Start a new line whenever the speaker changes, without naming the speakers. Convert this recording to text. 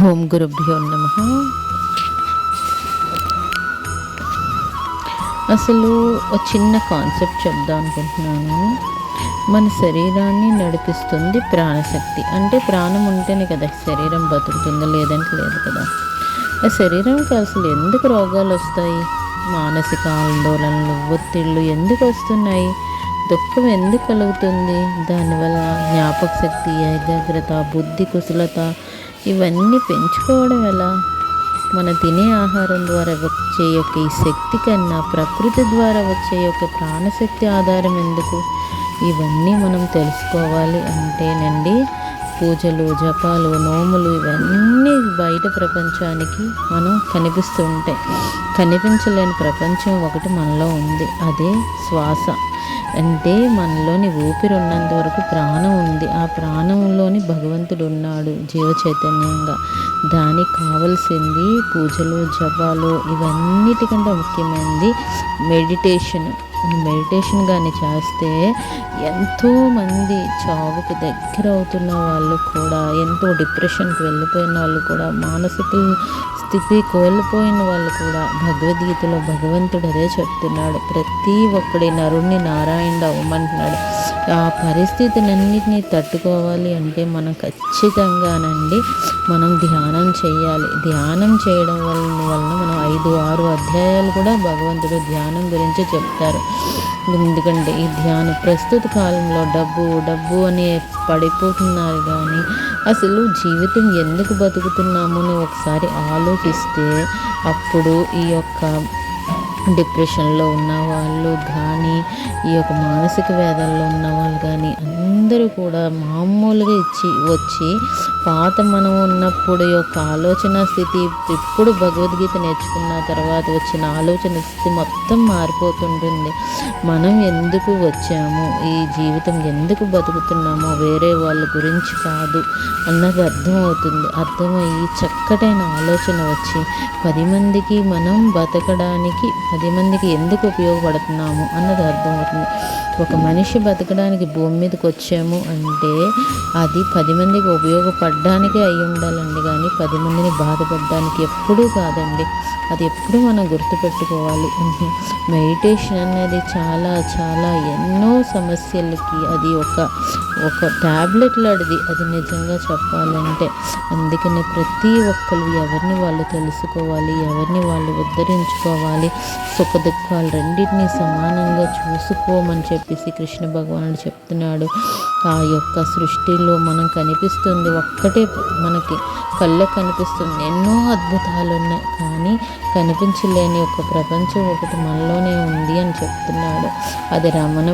ఓం గురుభ్యో నమః. అసలు ఒక చిన్న కాన్సెప్ట్ చెప్దాం అనుకుంటున్నాను. మన శరీరాన్ని నడిపిస్తుంది ప్రాణశక్తి. అంటే ప్రాణం ఉంటేనే కదా శరీరం బతుకుతుందో, లేదంటే లేదు కదా. ఆ శరీరంకి అసలు ఎందుకు రోగాలు వస్తాయి? మానసిక ఆందోళనలు, ఒత్తిళ్ళు ఎందుకు వస్తున్నాయి? దుఃఖం ఎందుకు కలుగుతుంది? దానివల్ల జ్ఞాపక శక్తి, ఏకాగ్రత, బుద్ధి కుశలత ఇవన్నీ పెంచుకోవడం ఎలా? మన తినే ఆహారం ద్వారా వచ్చే యొక్క ఈ శక్తి కన్నా ప్రకృతి ద్వారా వచ్చే యొక్క ప్రాణశక్తి ఆధారం ఎందుకు? ఇవన్నీ మనం తెలుసుకోవాలి అంటేనండి పూజలు, జపాలు, నోములు ఇవన్నీ బయట ప్రపంచానికి మనం కనిపిస్తూ ఉంటాయి. కనిపించలేని ప్రపంచం ఒకటి మనలో ఉంది, అదే శ్వాస. అంటే మనలోని ఊపిరి ఉన్నంత వరకు ప్రాణం ఉంది. ఆ ప్రాణంలోని భగవంతుడు ఉన్నాడు జీవ చైతన్యంగా. దానికి కావలసింది పూజలు, జపాలు, ఇవన్నిటికంటే ముఖ్యమైనది మెడిటేషన్. మెడిటేషన్ కానీ చేస్తే ఎంతోమంది చావుకి దగ్గర అవుతున్న వాళ్ళు కూడా, ఎంతో డిప్రెషన్కి వెళ్ళిపోయిన వాళ్ళు కూడా, మానసిక స్థితి కోల్పోయిన వాళ్ళు కూడా భగవద్గీతలో భగవంతుడు అదే చెప్తున్నాడు. ప్రతి ఒక్కడి నరుణ్ణి నారాయణుడు అవ్వమంటున్నాడు. ఆ పరిస్థితులన్నిటినీ తట్టుకోవాలి అంటే మనం ఖచ్చితంగానండి మనం ధ్యానం చేయాలి. ధ్యానం చేయడం వలన మనం 5-6 అధ్యాయాలు కూడా భగవంతుడు ధ్యానం గురించి చెప్తారు. ఎందుకంటే ఈ ధ్యానం ప్రస్తుత కాలంలో డబ్బు అని పడిపోతున్నారు, కానీ అసలు జీవితం ఎందుకు బతుకుతున్నాము అని ఒకసారి ఆలోచిస్తే అప్పుడు ఈ యొక్క డిప్రెషన్లో ఉన్నవాళ్ళు కానీ, ఈ యొక్క మానసిక వేదనలో ఉన్నవాళ్ళు కానీ అందరూ కూడా మామూలుగా వచ్చి పాత మనం ఉన్నప్పుడు యొక్క ఆలోచన స్థితి, ఇప్పుడు భగవద్గీత నేర్చుకున్న తర్వాత వచ్చిన ఆలోచన స్థితి మొత్తం మారిపోతుంటుంది. మనం ఎందుకు వచ్చాము, ఈ జీవితం ఎందుకు బతుకుతున్నామో వేరే వాళ్ళ గురించి కాదు అన్నది అర్థమయ్యి చక్కటైన ఆలోచన వచ్చి 10 మందికి మనం బతకడానికి 10 మందికి ఎందుకు ఉపయోగపడుతున్నాము అన్నది అర్థమవుతుంది. ఒక మనిషి బతకడానికి భూమి మీదకి వచ్చాము అంటే అది 10 మందికి ఉపయోగపడడానికే అయి ఉండాలండి, కానీ 10 మందిని బాధపడడానికి ఎప్పుడూ కాదండి. అది ఎప్పుడు మనం గుర్తుపెట్టుకోవాలి. మెడిటేషన్ అనేది చాలా చాలా ఎన్నో సమస్యలకి అది ఒక ట్యాబ్లెట్ లాంటిది, అది నిజంగా చెప్పాలంటే. అందుకని ప్రతి ఒక్కరు ఎవరిని వాళ్ళు తెలుసుకోవాలి, ఎవరిని వాళ్ళు ఉద్ధరించుకోవాలి. సుఖ దుఃఖాలు రెండింటినీ సమానంగా చూసుకోమని చెప్పేసి కృష్ణ భగవానుడు చెప్తున్నాడు. ఆ యొక్క సృష్టిలో మనం కనిపిస్తుంది ఒక్కటే, మనకి కళ్ళకు కనిపిస్తుంది. ఎన్నో అద్భుతాలు ఉన్నాయి, కానీ కనిపించలేని ఒక ప్రపంచం ఒకటి మనలోనే ఉంది అని చెప్తున్నాడు. అది రమణ